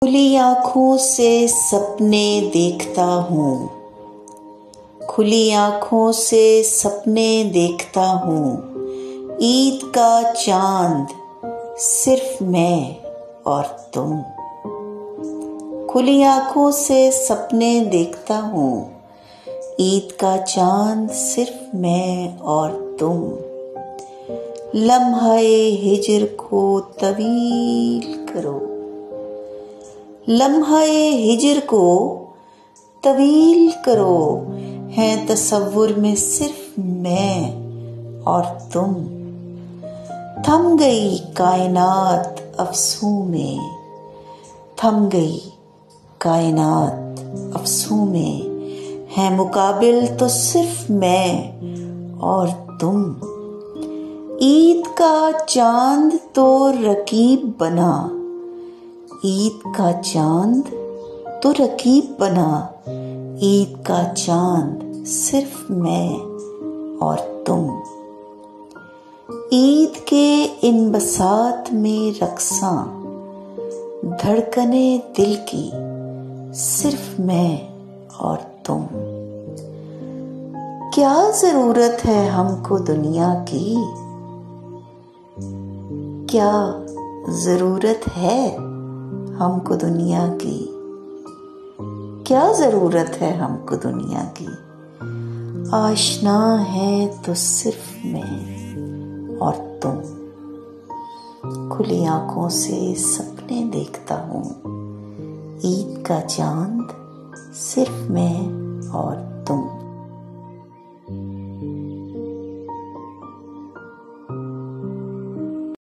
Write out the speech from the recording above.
खुली आँखों से सपने देखता हूँ, खुली आँखों से सपने देखता हूँ। ईद का चांद सिर्फ मैं और तुम। खुली आँखों से सपने देखता हूँ, ईद का चांद सिर्फ मैं और तुम। लम्हाए हिज्र को तवील करो, लम्हाए हिज्र को तवील करो। है तसव्वुर में सिर्फ मैं और तुम। थम गई कायनात अफ़सों में, थम गई कायनात अफ़सों में। है मुकाबिल तो सिर्फ मैं और तुम। ईद का चांद तो रकीब बना, ईद का चांद तो रकीब बना। ईद का चांद सिर्फ मैं और तुम। ईद के इन बसात में रक्सां धड़कने दिल की सिर्फ मैं और तुम। क्या जरूरत है हमको दुनिया की, क्या जरूरत है हमको दुनिया की, क्या जरूरत है हमको दुनिया की। आशना है तो सिर्फ मैं और तुम। खुली आँखों से सपने देखता हूँ, ईद का चांद सिर्फ मैं और तुम।